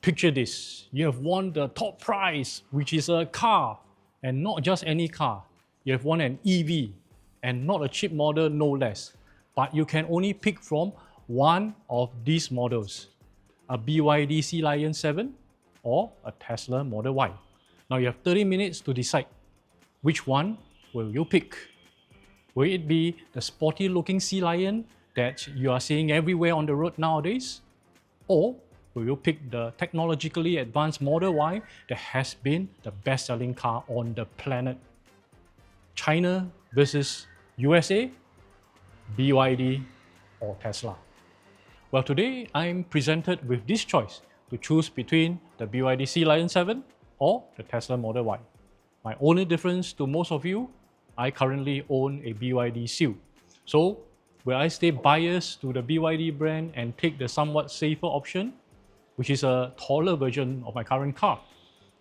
Picture this, you have won the top prize, which is a car, and not just any car. You have won an EV, and not a cheap model, no less. But you can only pick from one of these models, a BYD Sealion 7 or a Tesla Model Y. Now you have 30 minutes to decide. Which one will you pick? Will it be the sporty looking Sealion that you are seeing everywhere on the road nowadays? Or will you pick the technologically advanced Model Y that has been the best-selling car on the planet? China versus USA, BYD or Tesla? Well, today I'm presented with this choice to choose between the BYD Sealion 7 or the Tesla Model Y. My only difference to most of you, I currently own a BYD Seal. So, will I stay biased to the BYD brand and take the somewhat safer option, which is a taller version of my current car?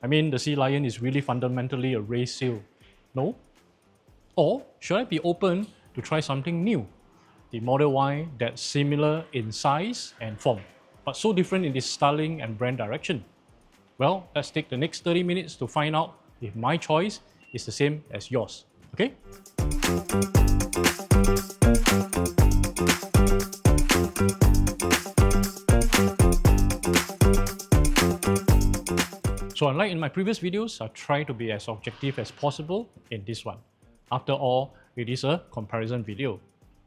I mean, the Sealion is really fundamentally a race seal. No? Or should I be open to try something new? The Model Y that's similar in size and form, but so different in its styling and brand direction. Well, let's take the next 30 minutes to find out if my choice is the same as yours, okay? So unlike in my previous videos, I try to be as objective as possible in this one. After all, it is a comparison video.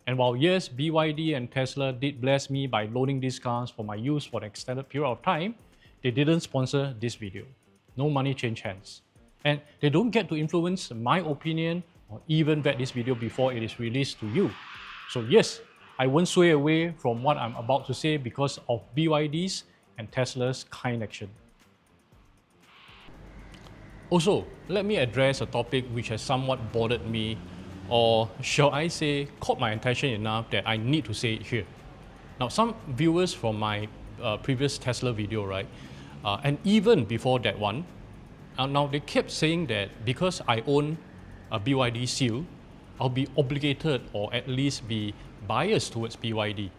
And while yes, BYD and Tesla did bless me by loaning these cars for my use for an extended period of time, they didn't sponsor this video. No money changed hands. And they don't get to influence my opinion or even vet this video before it is released to you. So yes, I won't sway away from what I'm about to say because of BYD's and Tesla's kind action. Also, let me address a topic which has somewhat bothered me, or shall I say, caught my attention enough that I need to say it here. Now, some viewers from my previous Tesla video, right, and even before that one, now they kept saying that because I own a BYD Seal, I'll be obligated or at least be biased towards BYD,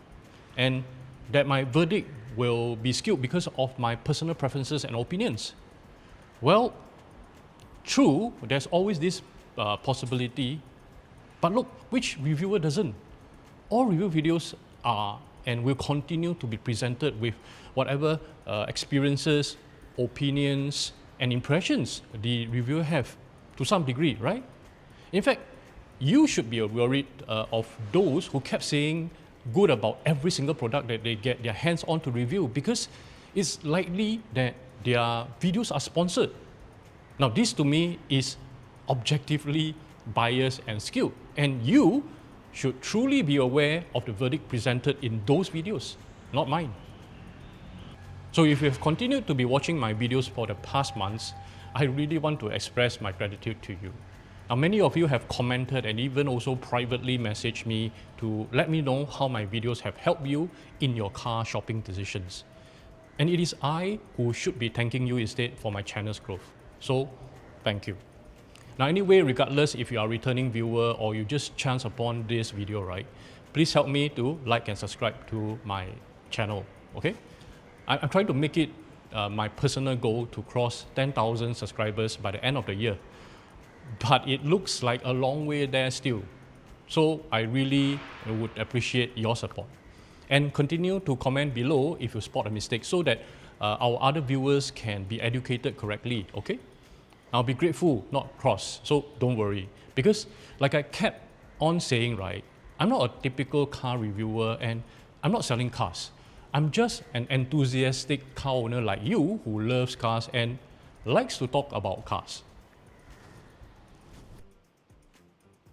and that my verdict will be skewed because of my personal preferences and opinions. Well, true, there's always this possibility, but look, which reviewer doesn't? All review videos are and will continue to be presented with whatever experiences, opinions, and impressions the reviewer have to some degree, right? In fact, you should be worried of those who kept saying good about every single product that they get their hands on to review, because it's likely that their videos are sponsored. Now, this to me is objectively biased and skewed, and you should truly be aware of the verdict presented in those videos, not mine. So if you have continued to be watching my videos for the past months, I really want to express my gratitude to you. Now, many of you have commented and even also privately messaged me to let me know how my videos have helped you in your car shopping decisions. And it is I who should be thanking you instead for my channel's growth. So, thank you. Now, anyway, regardless if you are a returning viewer or you just chance upon this video, right, please help me to like and subscribe to my channel, okay? I'm trying to make it my personal goal to cross 10,000 subscribers by the end of the year. But it looks like a long way there still. So I really would appreciate your support. And continue to comment below if you spot a mistake so that our other viewers can be educated correctly, okay? I'll be grateful, not cross, so don't worry. Because like I kept on saying, right, I'm not a typical car reviewer and I'm not selling cars. I'm just an enthusiastic car owner like you who loves cars and likes to talk about cars.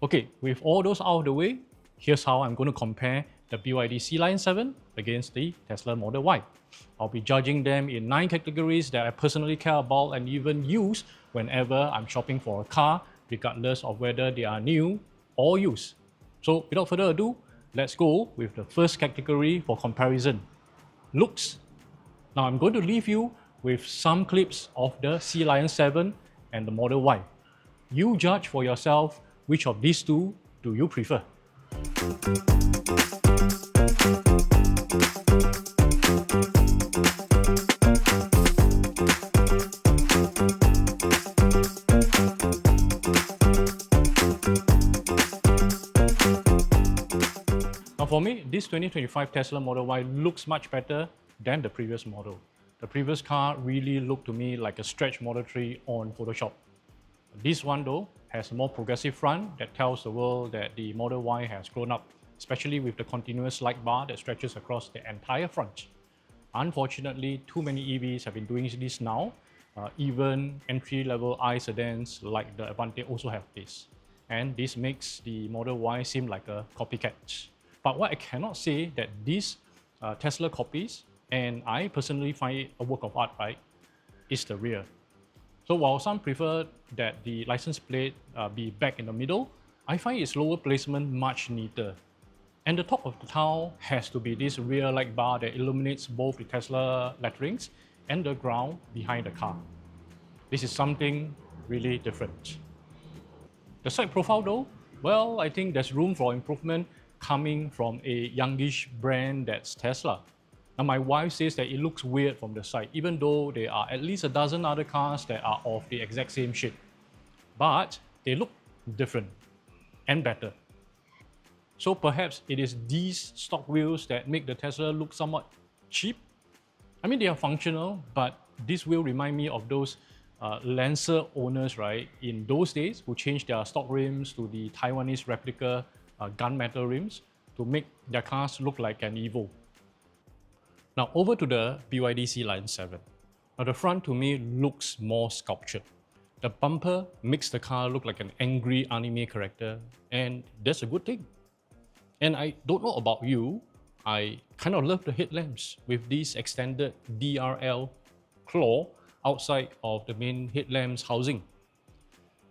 Okay, with all those out of the way, here's how I'm going to compare the BYD Sealion 7 against the Tesla Model Y. I'll be judging them in 9 categories that I personally care about and even use whenever I'm shopping for a car, regardless of whether they are new or used. So without further ado, let's go with the first category for comparison, looks. Now I'm going to leave you with some clips of the Sealion 7 and the Model Y. You judge for yourself which of these two do you prefer. For me, this 2025 Tesla Model Y looks much better than the previous model. The previous car really looked to me like a stretch Model 3 on Photoshop. This one though has a more progressive front that tells the world that the Model Y has grown up, especially with the continuous light bar that stretches across the entire front. Unfortunately, too many EVs have been doing this now. Even entry-level I sedans like the Avante also have this. And this makes the Model Y seem like a copycat. But what I cannot say that these Tesla copies, and I personally find it a work of art, right, is the rear. So while some prefer that the license plate be back in the middle, I find its lower placement much neater. And the top of the tower has to be this rear light bar that illuminates both the Tesla letterings and the ground behind the car. This is something really different. The side profile though, well, I think there's room for improvement coming from a youngish brand that's Tesla. Now my wife says that it looks weird from the side, even though there are at least a dozen other cars that are of the exact same shape. But they look different and better. So perhaps it is these stock wheels that make the Tesla look somewhat cheap. I mean, they are functional, but this will remind me of those Lancer owners, right, in those days who changed their stock rims to the Taiwanese replica gunmetal rims to make their cars look like an Evo. Now over to the BYD Sealion 7. Now the front to me looks more sculptured. The bumper makes the car look like an angry anime character, and that's a good thing. And I don't know about you, I kind of love the headlamps with this extended DRL claw outside of the main headlamps housing.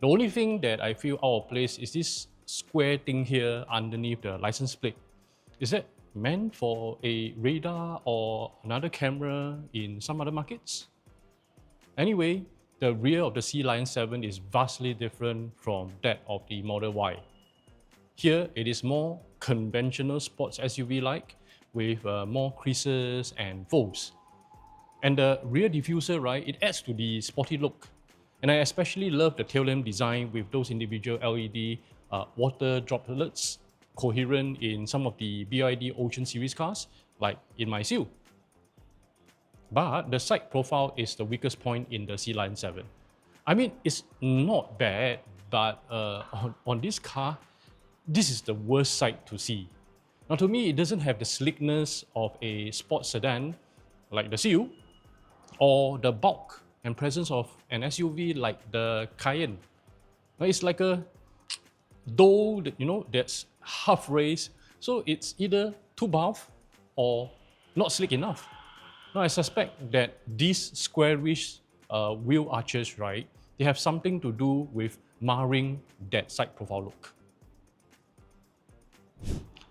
The only thing that I feel out of place is this square thing here underneath the license plate. Is that meant for a radar or another camera in some other markets? Anyway, the rear of the Sealion 7 is vastly different from that of the Model Y. Here, it is more conventional sports SUV-like with more creases and folds. And the rear diffuser, right, it adds to the sporty look. And I especially love the tail lamp design with those individual LED water droplets coherent in some of the BYD Ocean series cars, like in my Seal. But the side profile is the weakest point in the Sealion 7. I mean, it's not bad, but on this car, this is the worst sight to see. Now to me, it doesn't have the sleekness of a sports sedan like the Seal, or the bulk and presence of an SUV like the Cayenne. It's like a dough that, that's half raised, so it's either too buff or not sleek enough. Now I suspect that these squarish wheel arches, right, they have something to do with marring that side profile look.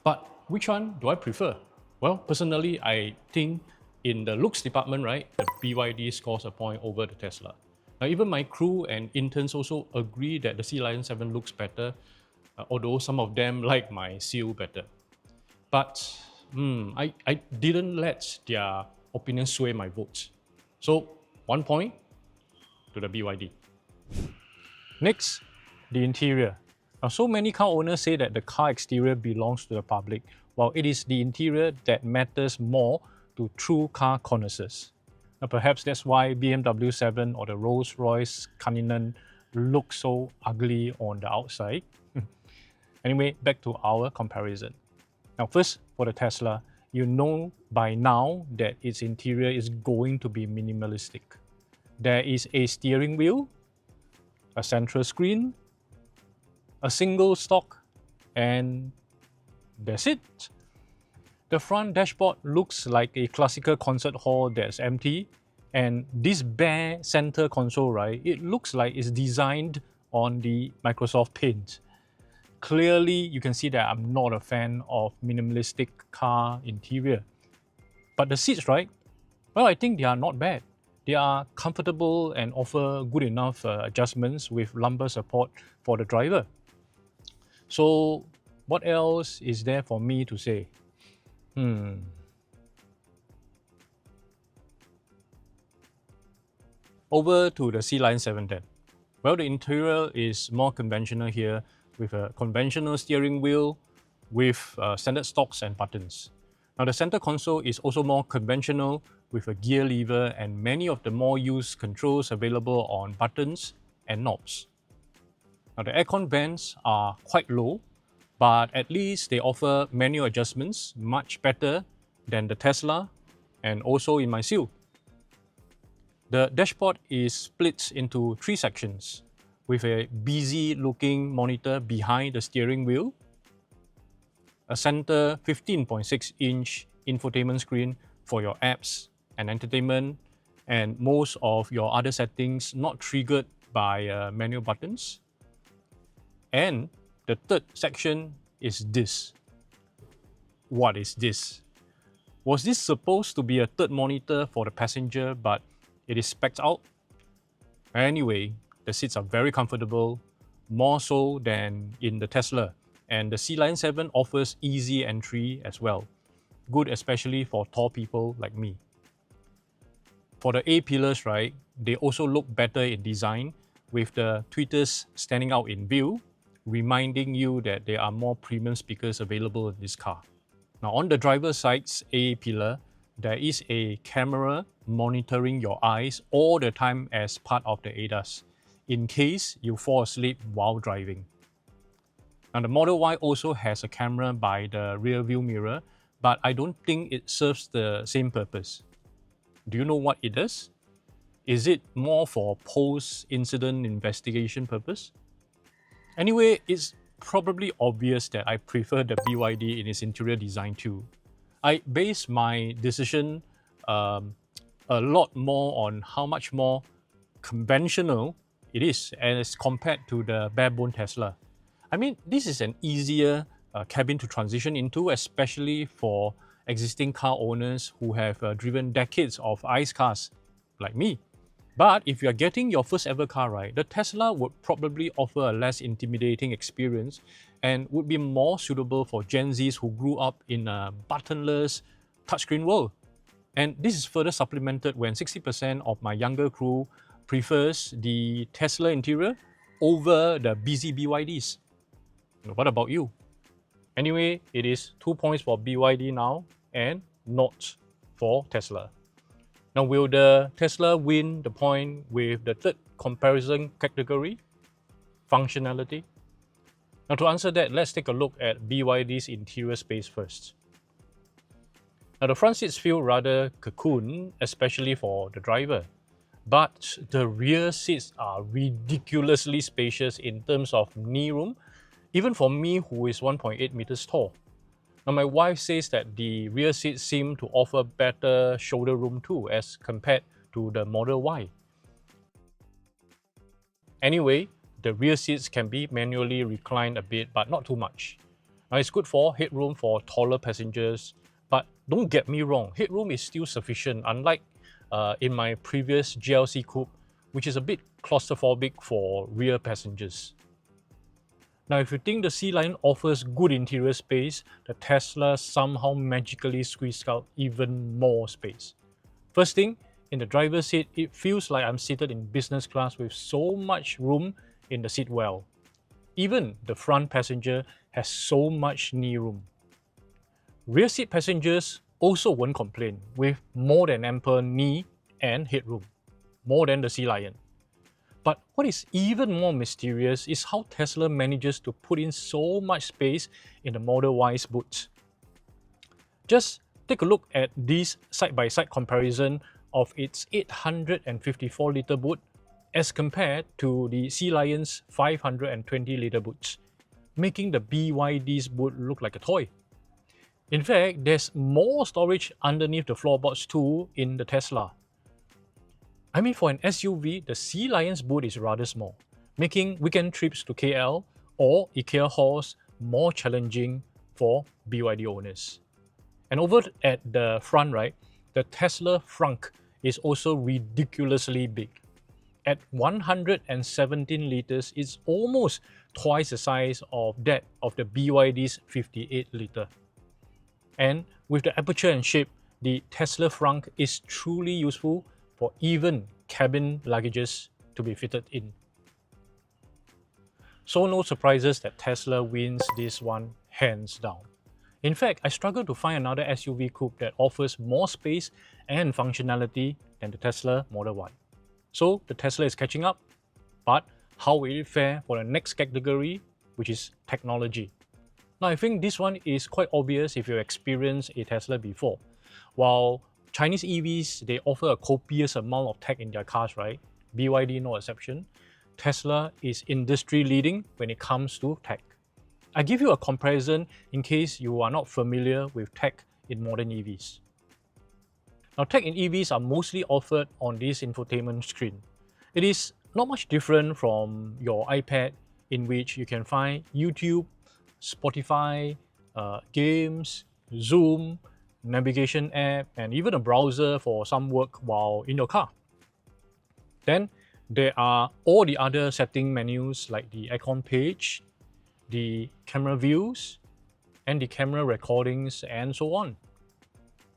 But which one do I prefer? Well, personally, I think in the looks department, right, the BYD scores a point over the Tesla. Now, even my crew and interns also agree that the Sealion 7 looks better, although some of them like my Seal better. But I didn't let their opinion sway my votes. So 1 point to the BYD. Next, the interior. Now, so many car owners say that the car exterior belongs to the public, while it is the interior that matters more to true car connoisseurs. Now, perhaps that's why BMW 7 or the Rolls-Royce Cullinan look so ugly on the outside. Anyway, back to our comparison. Now first, for the Tesla, you know by now that its interior is going to be minimalistic. There is a steering wheel, a central screen, a single stock, and that's it. The front dashboard looks like a classical concert hall that's empty, and this bare center console, right, it looks like it's designed on the Microsoft Paint. Clearly, you can see that I'm not a fan of minimalistic car interior. But the seats, right, well, I think they are not bad. They are comfortable and offer good enough adjustments with lumbar support for the driver. So what else is there for me to say? Over to the Sealion 7 then. Well, the interior is more conventional here with a conventional steering wheel, with standard stocks and buttons. Now the center console is also more conventional with a gear lever and many of the more used controls available on buttons and knobs. Now the aircon vents are quite low, but at least they offer manual adjustments much better than the Tesla and also in my Seal. The dashboard is split into 3 sections with a busy looking monitor behind the steering wheel, a center 15.6-inch infotainment screen for your apps and entertainment, and most of your other settings not triggered by manual buttons. And the third section is this. What is this? Was this supposed to be a third monitor for the passenger, but it is spec'd out? Anyway, the seats are very comfortable, more so than in the Tesla, and the Sealion 7 offers easy entry as well. Good especially for tall people like me. For the A-pillars, right, they also look better in design with the tweeters standing out in view, reminding you that there are more premium speakers available in this car. Now on the driver's side's A-pillar, there is a camera monitoring your eyes all the time as part of the ADAS, in case you fall asleep while driving. Now the Model Y also has a camera by the rear view mirror, but I don't think it serves the same purpose. Do you know what it does? Is it more for post-incident investigation purpose? Anyway, it's probably obvious that I prefer the BYD in its interior design too. I base my decision a lot more on how much more conventional it is as compared to the bare-bone Tesla. I mean, this is an easier cabin to transition into, especially for existing car owners who have driven decades of ICE cars like me. But if you are getting your first ever car, right, the Tesla would probably offer a less intimidating experience and would be more suitable for Gen Zs who grew up in a buttonless touchscreen world. And this is further supplemented when 60% of my younger crew prefers the Tesla interior over the busy BYDs. What about you? Anyway, it is 2 points for BYD now and not for Tesla. Now, will the Tesla win the point with the third comparison category, functionality? Now, to answer that, let's take a look at BYD's interior space first. Now, the front seats feel rather cocoon, especially for the driver. But the rear seats are ridiculously spacious in terms of knee room, even for me who is 1.8 meters tall. Now, my wife says that the rear seats seem to offer better shoulder room too as compared to the Model Y. Anyway, the rear seats can be manually reclined a bit, but not too much. Now, it's good for headroom for taller passengers, but don't get me wrong, headroom is still sufficient, unlike in my previous GLC Coupe, which is a bit claustrophobic for rear passengers. Now, if you think the Sealion offers good interior space, the Tesla somehow magically squeezed out even more space. First thing, in the driver's seat, it feels like I'm seated in business class with so much room in the seat well. Even the front passenger has so much knee room. Rear seat passengers also won't complain, with more than ample knee and headroom, more than the Sealion. But what is even more mysterious is how Tesla manages to put in so much space in the Model Y's boot. Just take a look at this side-by-side comparison of its 854-litre boot as compared to the Sealion's 520-litre boot, making the BYD's boot look like a toy. In fact, there's more storage underneath the floorboards too in the Tesla. I mean, for an SUV, the Sealion's boot is rather small, making weekend trips to KL or IKEA halls more challenging for BYD owners. And over at the front, right, the Tesla frunk is also ridiculously big. At 117 litres, it's almost twice the size of that of the BYD's 58 litre. And with the aperture and shape, the Tesla frunk is truly useful for even cabin luggages to be fitted in. So no surprises that Tesla wins this one hands down. In fact, I struggle to find another SUV coupe that offers more space and functionality than the Tesla Model Y. So the Tesla is catching up, but how will it fare for the next category, which is technology? Now, I think this one is quite obvious if you experienced a Tesla before. While Chinese EVs, they offer a copious amount of tech in their cars, right? BYD no exception. Tesla is industry leading when it comes to tech. I give you a comparison in case you are not familiar with tech in modern EVs. Now, tech in EVs are mostly offered on this infotainment screen. It is not much different from your iPad, in which you can find YouTube, Spotify, games, Zoom, navigation app, and even a browser for some work while in your car. Then there are all the other setting menus like the icon page, the camera views, and the camera recordings, and so on.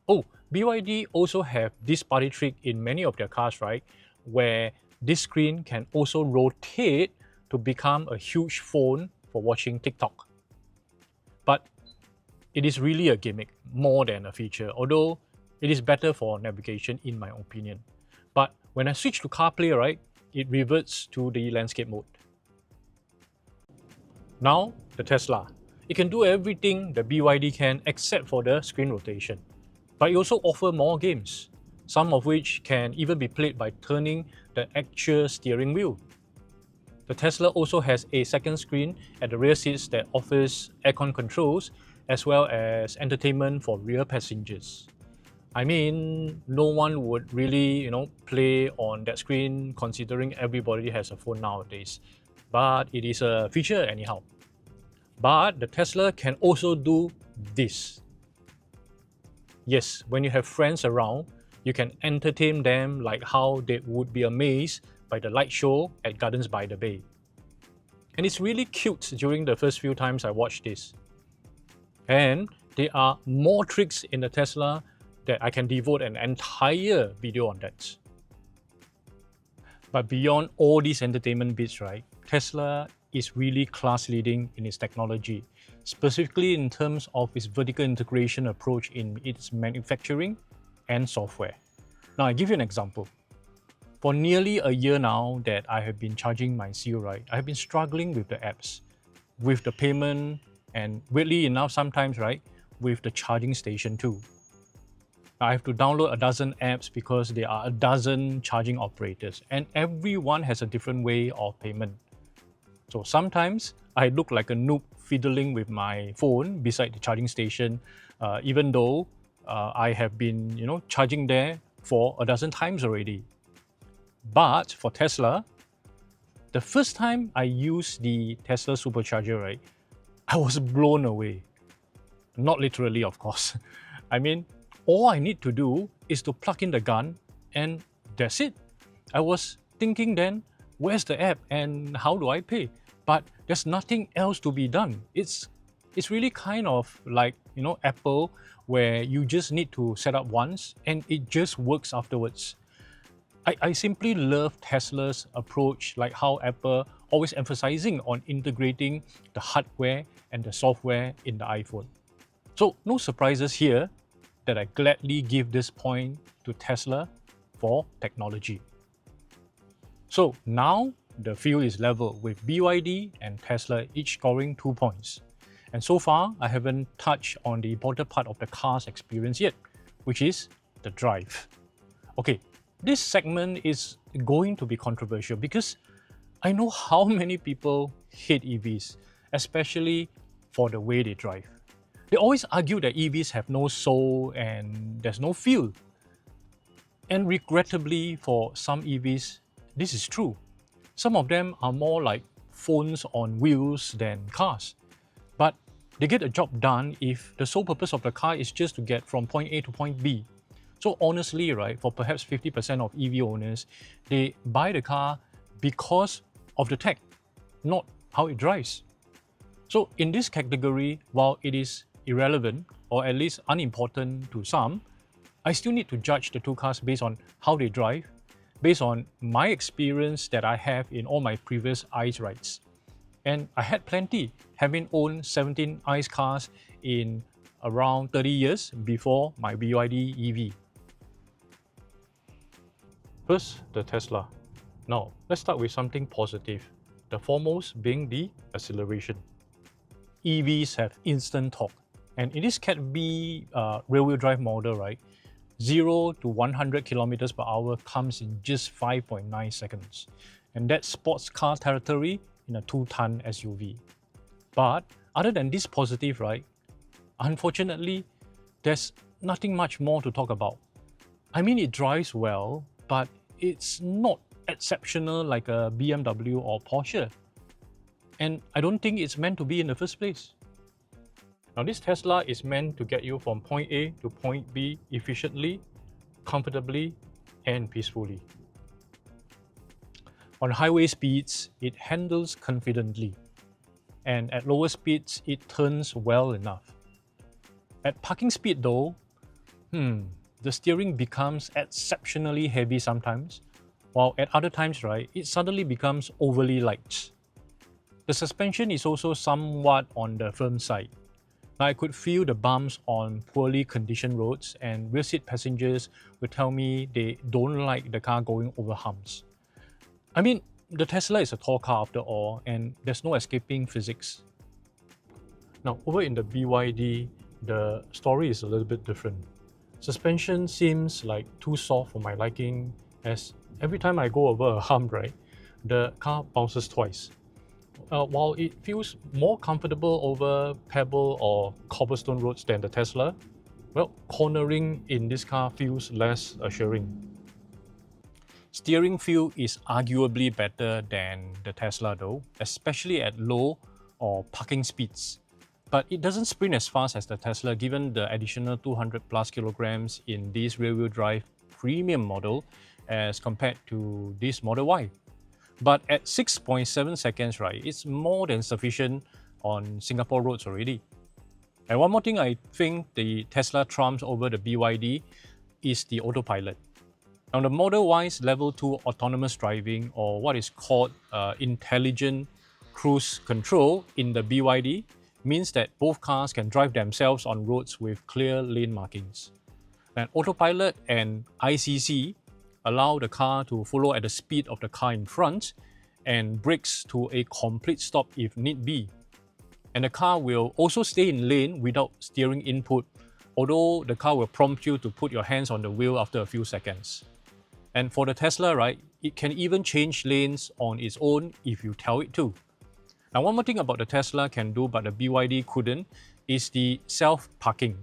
Oh, BYD also have this party trick in many of their cars, right? Where this screen can also rotate to become a huge phone for watching TikTok. But it is really a gimmick more than a feature, although it is better for navigation in my opinion. But when I switch to CarPlay, right, it reverts to the landscape mode. Now, the Tesla. It can do everything the BYD can except for the screen rotation. But it also offers more games, some of which can even be played by turning the actual steering wheel. The Tesla also has a second screen at the rear seats that offers aircon controls as well as entertainment for rear passengers. I mean, no one would really, play on that screen considering everybody has a phone nowadays. But it is a feature anyhow. But the Tesla can also do this. Yes, when you have friends around, you can entertain them like how they would be amazed by the light show at Gardens by the Bay. And it's really cute during the first few times I watched this. And there are more tricks in the Tesla that I can devote an entire video on that. But beyond all these entertainment bits, right, Tesla is really class leading in its technology, specifically in terms of its vertical integration approach in its manufacturing and software. Now, I give you an example. For nearly a year now that I have been charging my Seal, right, I have been struggling with the apps, with the payment, and weirdly enough, sometimes, right, with the charging station too. I have to download a dozen apps because there are a dozen charging operators, and everyone has a different way of payment. So sometimes I look like a noob fiddling with my phone beside the charging station, even though I have been, charging there for a dozen times already. But for Tesla, the first time I used the Tesla supercharger, right, I was blown away. Not literally, of course. I mean, all I need to do is to plug in the gun and that's it. I was thinking then, where's the app and how do I pay? But there's nothing else to be done. It's really kind of like, Apple, where you just need to set up once and it just works afterwards. I simply love Tesla's approach, like how Apple always emphasizing on integrating the hardware and the software in the iPhone. So no surprises here that I gladly give this point to Tesla for technology. So now the field is level with BYD and Tesla each scoring 2 points. And so far, I haven't touched on the important part of the car's experience yet, which is the drive. Okay, this segment is going to be controversial because I know how many people hate EVs, especially for the way they drive. They always argue that EVs have no soul and there's no feel. And regrettably, for some EVs, this is true. Some of them are more like phones on wheels than cars. But they get a job done if the sole purpose of the car is just to get from point A to point B. So honestly, right, for perhaps 50% of EV owners, they buy the car because of the tech, not how it drives. So in this category, while it is irrelevant or at least unimportant to some, I still need to judge the two cars based on how they drive, based on my experience that I have in all my previous ICE rides. And I had plenty, having owned 17 ICE cars in around 30 years before my BYD EV. First, the Tesla. Now, let's start with something positive, the foremost being the acceleration. EVs have instant torque, and in this Cat B rear-wheel drive model, right, 0 to 100 kilometers per hour comes in just 5.9 seconds, and that's sports car territory in a 2-ton SUV. But other than this positive, right, unfortunately, there's nothing much more to talk about. I mean, it drives well, but it's not exceptional like a BMW or Porsche. And I don't think it's meant to be in the first place. Now, this Tesla is meant to get you from point A to point B efficiently, comfortably, and peacefully. On highway speeds, it handles confidently, and at lower speeds, it turns well enough. At parking speed though, the steering becomes exceptionally heavy sometimes, while at other times, right, it suddenly becomes overly light. The suspension is also somewhat on the firm side. I could feel the bumps on poorly conditioned roads, and rear seat passengers would tell me they don't like the car going over humps. I mean, the Tesla is a tall car after all, and there's no escaping physics. Now, over in the BYD, the story is a little bit different. Suspension seems like too soft for my liking, as every time I go over a hump, right, the car bounces twice. While it feels more comfortable over pebble or cobblestone roads than the Tesla, well, cornering in this car feels less assuring. Steering feel is arguably better than the Tesla though, especially at low or parking speeds. But it doesn't sprint as fast as the Tesla given the additional 200 plus kilograms in this rear-wheel drive premium model as compared to this Model Y. But at 6.7 seconds, right, it's more than sufficient on Singapore roads already. And one more thing I think the Tesla trumps over the BYD is the autopilot. Now, the Model Y's Level 2 autonomous driving, or what is called intelligent cruise control in the BYD, means that both cars can drive themselves on roads with clear lane markings. And autopilot and ICC allow the car to follow at the speed of the car in front and brakes to a complete stop if need be. And the car will also stay in lane without steering input, although the car will prompt you to put your hands on the wheel after a few seconds. And for the Tesla, right, it can even change lanes on its own if you tell it to. Now, one more thing about the Tesla can do but the BYD couldn't is the self-parking.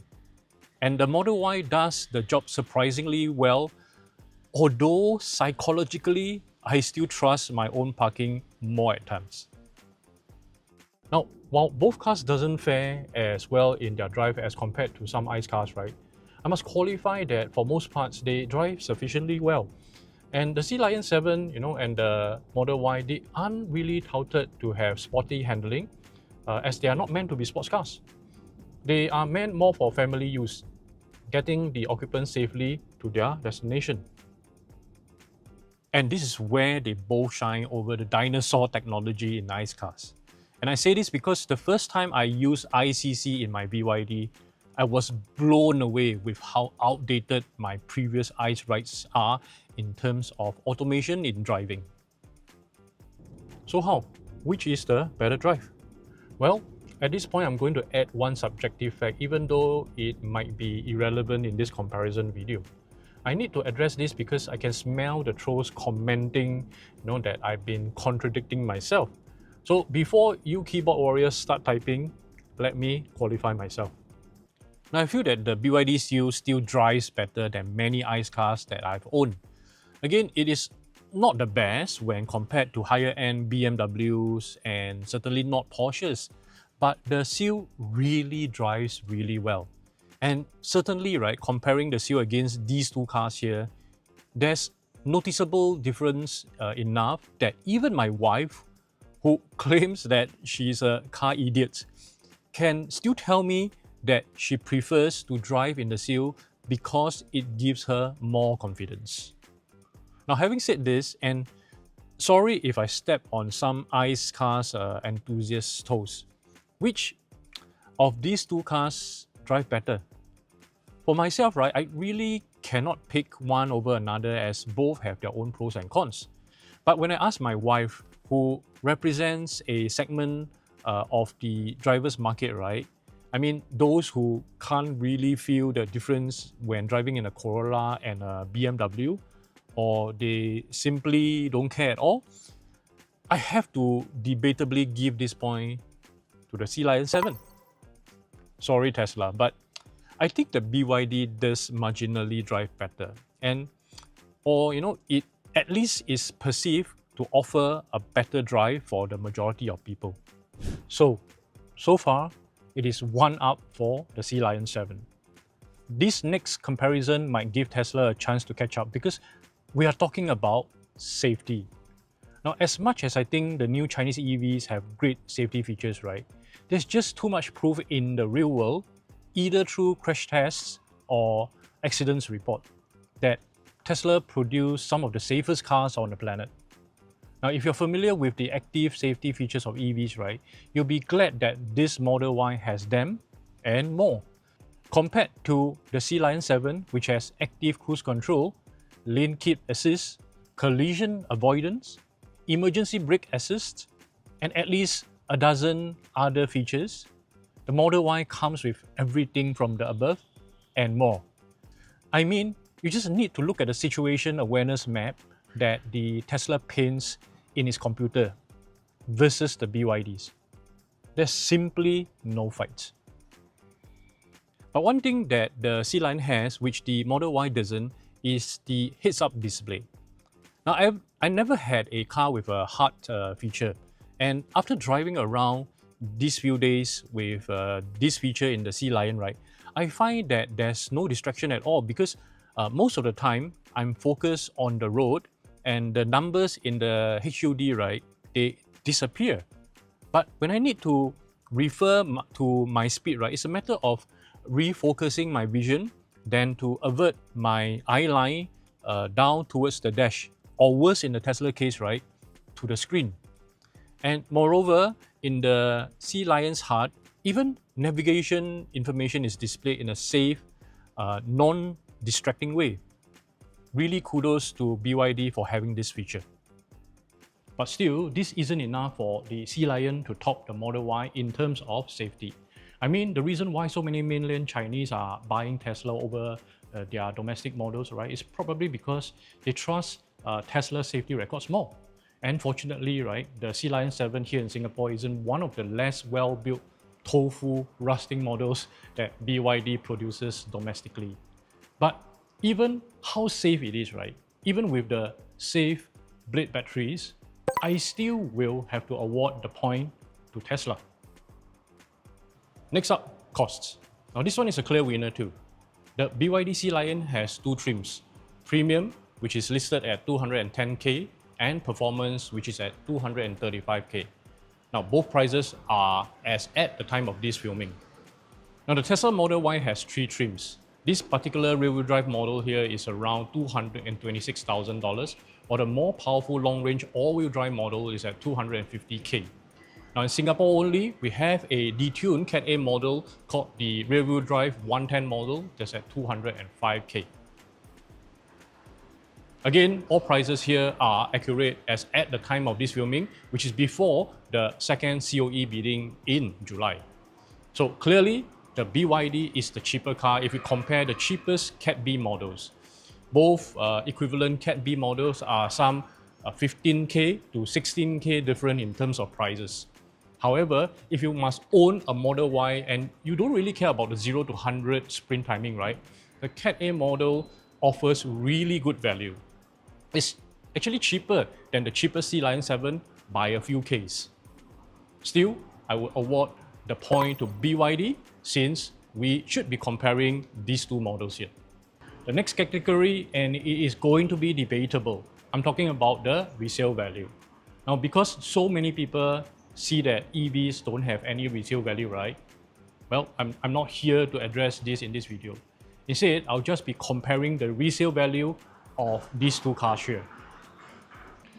And the Model Y does the job surprisingly well, although psychologically, I still trust my own parking more at times. Now, while both cars doesn't fare as well in their drive as compared to some ICE cars, right, I must qualify that for most parts, they drive sufficiently well. And the Sealion 7, and the Model Y, they aren't really touted to have sporty handling, as they are not meant to be sports cars. They are meant more for family use, getting the occupants safely to their destination. And this is where they both shine over the dinosaur technology in ICE cars. And I say this because the first time I used ICC in my BYD, I was blown away with how outdated my previous ICE rides are in terms of automation in driving. So how? Which is the better drive? Well, at this point I'm going to add one subjective fact, even though it might be irrelevant in this comparison video. I need to address this because I can smell the trolls commenting that I've been contradicting myself. So before you keyboard warriors start typing, let me qualify myself. Now, I feel that the BYD Seal still drives better than many ICE cars that I've owned. Again, it is not the best when compared to higher-end BMWs and certainly not Porsches, but the Seal really drives really well. And certainly, right, comparing the Seal against these two cars here, there's noticeable difference enough that even my wife, who claims that she's a car idiot, can still tell me that she prefers to drive in the Seal because it gives her more confidence. Now, having said this, and sorry if I step on some ICE cars enthusiasts' toes. Which of these two cars drive better? For myself, right, I really cannot pick one over another as both have their own pros and cons. But when I ask my wife, who represents a segment of the driver's market, right? I mean, those who can't really feel the difference when driving in a Corolla and a BMW, or they simply don't care at all, I have to debatably give this point to the Sealion 7. Sorry, Tesla, but I think the BYD does marginally drive better, and or it at least is perceived to offer a better drive for the majority of people. So far, it is one up for the Sealion 7. This next comparison might give Tesla a chance to catch up because we are talking about safety. Now, as much as I think the new Chinese EVs have great safety features, right, there's just too much proof in the real world, either through crash tests or accidents report, that Tesla produced some of the safest cars on the planet. Now, if you're familiar with the active safety features of EVs, right, you'll be glad that this Model Y has them and more. Compared to the Sealion 7, which has active cruise control, lane keep assist, collision avoidance, emergency brake assist, and at least a dozen other features, the Model Y comes with everything from the above and more. I mean, you just need to look at the situation awareness map that the Tesla paints in its computer versus the BYDs. There's simply no fight. But one thing that the Sealion has, which the Model Y doesn't, is the heads-up display. Now, I never had a car with a HUD feature, and after driving around these few days with this feature in the Sealion, right, I find that there's no distraction at all because most of the time I'm focused on the road and the numbers in the HUD, right, they disappear. But when I need to refer to my speed, right, it's a matter of refocusing my vision than to avert my eye line down towards the dash, or worse in the Tesla case, right, to the screen. And moreover, in the Sealion's HUD, even navigation information is displayed in a safe, non-distracting way. Really kudos to BYD for having this feature. But still, this isn't enough for the Sealion to top the Model Y in terms of safety. I mean, the reason why so many mainland Chinese are buying Tesla over their domestic models, right, is probably because they trust Tesla's safety records more. And fortunately, right, the Sealion 7 here in Singapore isn't one of the less well-built tofu rusting models that BYD produces domestically. But even how safe it is, right, even with the safe blade batteries, I still will have to award the point to Tesla. Next up, costs. Now this one is a clear winner too. The BYD Sealion has two trims, Premium, which is listed at 210K, and Performance, which is at 235K. Now both prices are as at the time of this filming. Now the Tesla Model Y has three trims. This particular rear-wheel drive model here is around $226,000, while the more powerful long-range all-wheel drive model is at 250K. Now in Singapore only, we have a detuned Cat A model called the rear-wheel drive 110 model that's at 205K. Again, all prices here are accurate as at the time of this filming, which is before the second COE bidding in July. So clearly, the BYD is the cheaper car if you compare the cheapest Cat B models. Both equivalent Cat B models are some 15K to 16K different in terms of prices. However, if you must own a Model Y and you don't really care about the 0 to 100 sprint timing, right? The Cat A model offers really good value. It's actually cheaper than the cheapest Sealion 7 by a few Ks. Still, I would award the point to BYD since we should be comparing these two models here. The next category, and it is going to be debatable, I'm talking about the resale value. Now, because so many people see that EVs don't have any resale value, right? Well, I'm not here to address this in this video. Instead, I'll just be comparing the resale value of these two cars here.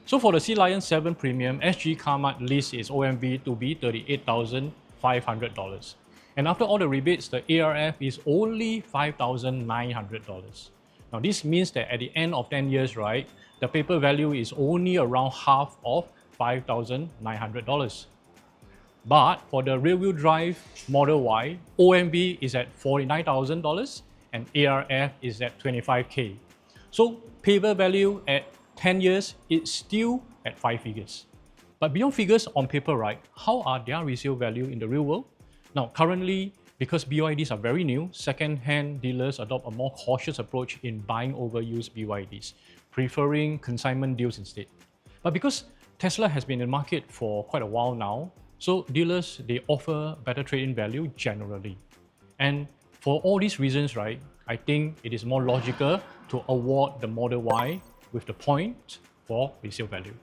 So for the Sealion 7 Premium, SG CarMart lists its OMV to be $38,500. And after all the rebates, the ARF is only $5,900. Now this means that at the end of 10 years, right, the paper value is only around half of $5,900. But for the rear-wheel drive Model Y, OMV is at $49,000 and ARF is at $25K. So paper value at 10 years is still at 5 figures. But beyond figures on paper, right, how are their resale value in the real world? Now, currently, because BYDs are very new, second-hand dealers adopt a more cautious approach in buying overused BYDs, preferring consignment deals instead. But because Tesla has been in the market for quite a while now, so dealers, they offer better trade-in value generally. And for all these reasons, right, I think it is more logical to award the Model Y with the point for resale value.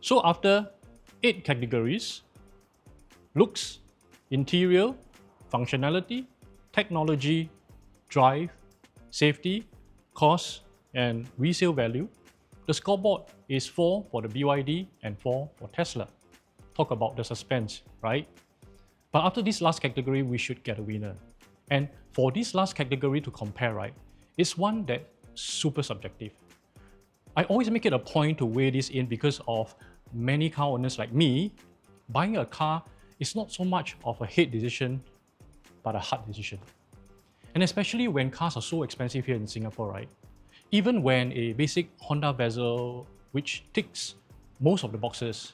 So after 8 categories: looks, interior, functionality, technology, drive, safety, cost, and resale value, the scoreboard is 4 for the BYD and 4 for Tesla. Talk about the suspense, right? But after this last category, we should get a winner. And for this last category to compare, right, it's one that's super subjective. I always make it a point to weigh this in because of many car owners like me. Buying a car is not so much of a head decision, but a heart decision. And especially when cars are so expensive here in Singapore, right? Even when a basic Honda Vezel, which ticks most of the boxes,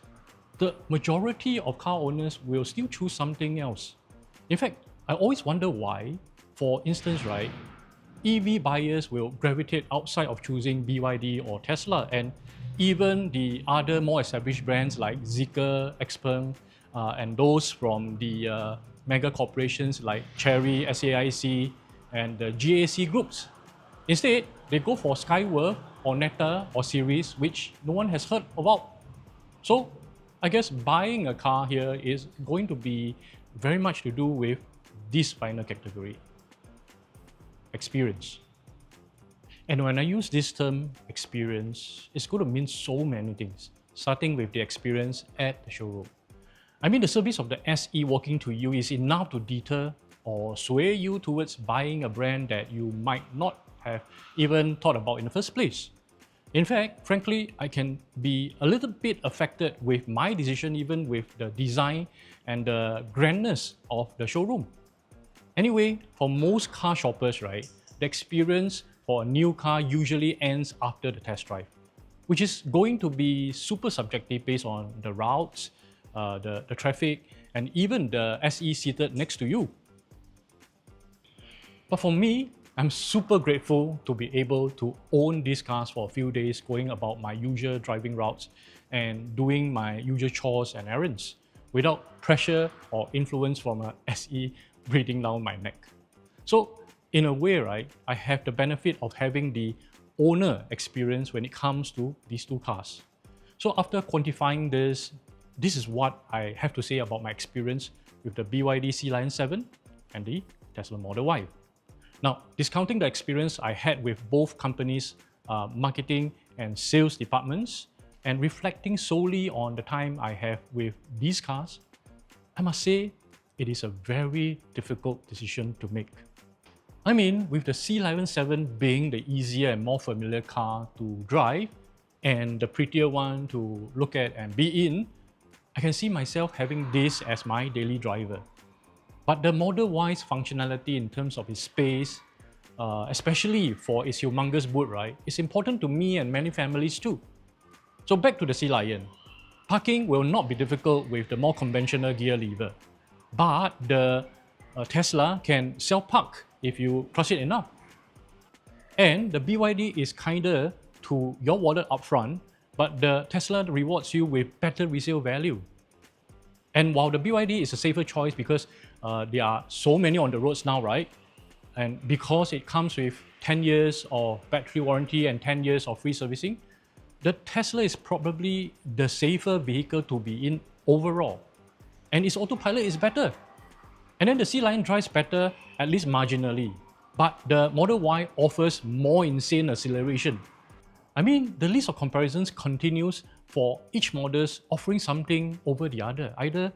the majority of car owners will still choose something else. In fact, I always wonder why, for instance, right, EV buyers will gravitate outside of choosing BYD or Tesla, and even the other more established brands like Zeekr, Xpeng, and those from the mega corporations like Chery, SAIC, and the GAC groups. Instead, they go for Skyworth or Neta or Series, which no one has heard about. So I guess buying a car here is going to be very much to do with this final category: experience. And when I use this term experience, it's going to mean so many things, starting with the experience at the showroom. I mean, the service of the SE walking to you is enough to deter or sway you towards buying a brand that you might not have even thought about in the first place. In fact, frankly, I can be a little bit affected with my decision even with the design and the grandness of the showroom. Anyway, for most car shoppers, right, the experience for a new car usually ends after the test drive, which is going to be super subjective based on the routes, the traffic, and even the SE seated next to you. But for me, I'm super grateful to be able to own these cars for a few days, going about my usual driving routes and doing my usual chores and errands without pressure or influence from a SE breathing down my neck. So in a way, right, I have the benefit of having the owner experience when it comes to these two cars. So after quantifying this is what I have to say about my experience with the BYD Sealion 7 and the Tesla Model Y. Now, discounting the experience I had with both companies' marketing and sales departments, and reflecting solely on the time I have with these cars, I must say it is a very difficult decision to make. I mean, with the Sealion 7 being the easier and more familiar car to drive, and the prettier one to look at and be in, I can see myself having this as my daily driver. But the Model Y's functionality in terms of its space, especially for its humongous boot, right, is important to me and many families too. So back to the Sealion. Parking will not be difficult with the more conventional gear lever, but the Tesla can self-park if you trust it enough. And the BYD is kinder to your wallet upfront, but the Tesla rewards you with better resale value. And while the BYD is a safer choice because there are so many on the roads now, right? And because it comes with 10 years of battery warranty and 10 years of free servicing, the Tesla is probably the safer vehicle to be in overall. And its autopilot is better. And then the Sealion drives better, at least marginally. But the Model Y offers more insane acceleration. I mean, the list of comparisons continues for each models offering something over the other, either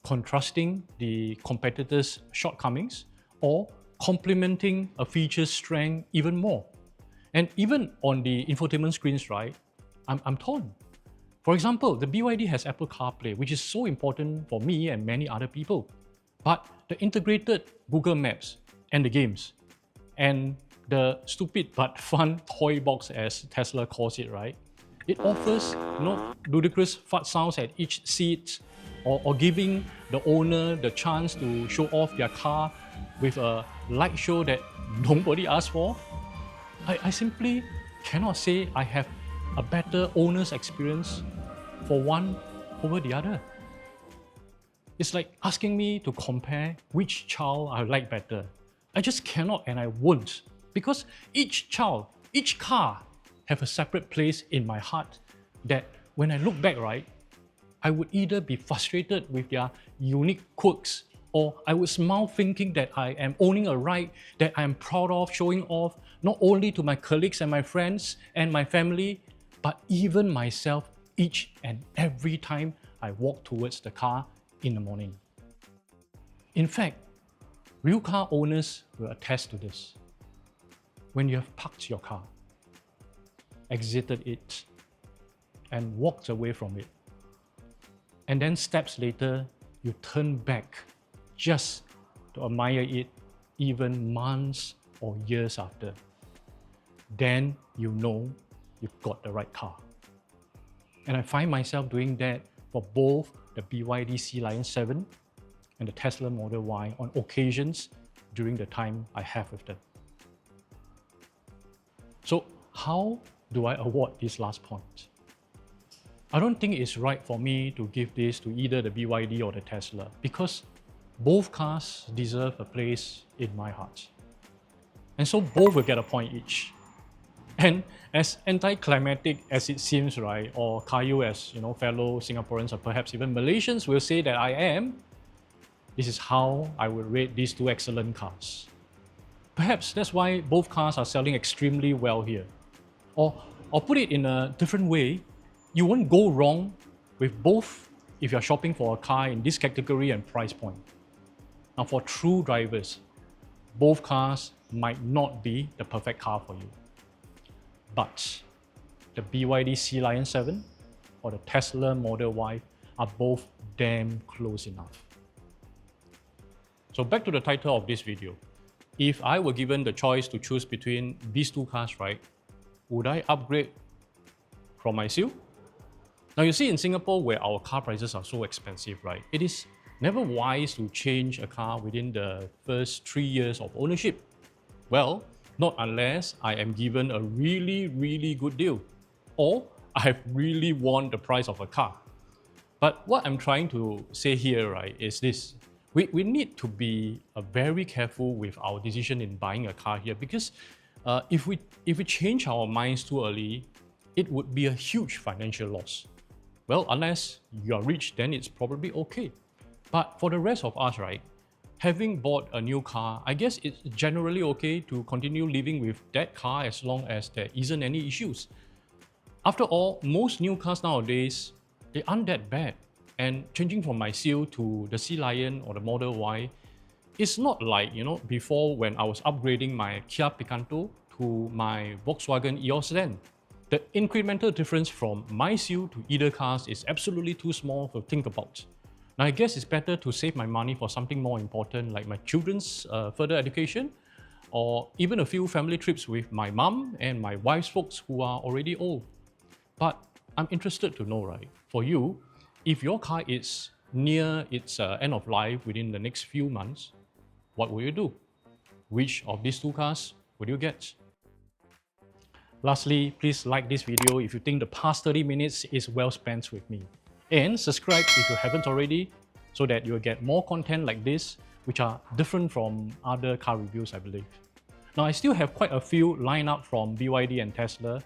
contrasting the competitor's shortcomings or complementing a feature's strength even more. And even on the infotainment screens, right, I'm torn. For example, the BYD has Apple CarPlay, which is so important for me and many other people. But the integrated Google Maps and the games and the stupid but fun toy box, as Tesla calls it, right? It offers ludicrous fart sounds at each seat, or giving the owner the chance to show off their car with a light show that nobody asked for. I simply cannot say I have a better owner's experience for one over the other. It's like asking me to compare which child I like better. I just cannot and I won't, because each child, each car have a separate place in my heart that when I look back, right, I would either be frustrated with their unique quirks, or I would smile thinking that I am owning a ride that I am proud of showing off, not only to my colleagues and my friends and my family, but even myself each and every time I walk towards the car in the morning. In fact, real car owners will attest to this. When you have parked your car, exited it, and walked away from it, and then steps later, you turn back just to admire it even months or years after, then you know you've got the right car. And I find myself doing that for both the BYD Sealion 7 and the Tesla Model Y on occasions during the time I have with them. So how do I award this last point? I don't think it's right for me to give this to either the BYD or the Tesla, because both cars deserve a place in my heart. And so both will get a point each. And as anticlimactic as it seems, right, or Caillou, as fellow Singaporeans or perhaps even Malaysians will say that I am, this is how I would rate these two excellent cars. Perhaps that's why both cars are selling extremely well here. Or put it in a different way, you won't go wrong with both if you're shopping for a car in this category and price point. Now, for true drivers, both cars might not be the perfect car for you. But the BYD Sealion 7 or the Tesla Model Y are both damn close enough. So back to the title of this video. If I were given the choice to choose between these two cars, right, would I upgrade from my Seal? Now you see, in Singapore, where our car prices are so expensive, right, it is never wise to change a car within the first 3 years of ownership. Well, not unless I am given a really, really good deal, or I have really won the price of a car. But what I'm trying to say here, right, is this. We need to be very careful with our decision in buying a car here, because if we change our minds too early, it would be a huge financial loss. Well, unless you are rich, then it's probably okay. But for the rest of us, right, having bought a new car, I guess it's generally okay to continue living with that car as long as there isn't any issues. After all, most new cars nowadays, they aren't that bad. And changing from my Seal to the Sealion or the Model Y, it's not like, before when I was upgrading my Kia Picanto to my Volkswagen EOS then. The incremental difference from my Seal to either cars is absolutely too small to think about. Now, I guess it's better to save my money for something more important, like my children's further education, or even a few family trips with my mum and my wife's folks who are already old. But I'm interested to know, right, for you, if your car is near its end of life within the next few months, what will you do? Which of these two cars would you get? Lastly, please like this video if you think the past 30 minutes is well spent with me. And subscribe if you haven't already, so that you'll get more content like this, which are different from other car reviews, I believe. Now, I still have quite a few lined up from BYD and Tesla.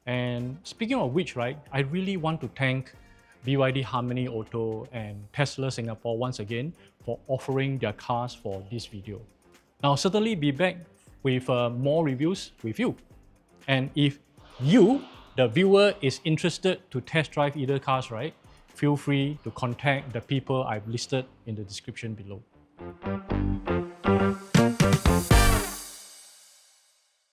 And speaking of which, right, I really want to thank BYD Harmony Auto and Tesla Singapore once again for offering their cars for this video. Now, I'll certainly be back with more reviews with you. And if you the viewer is interested to test drive either cars, right? Feel free to contact the people I've listed in the description below.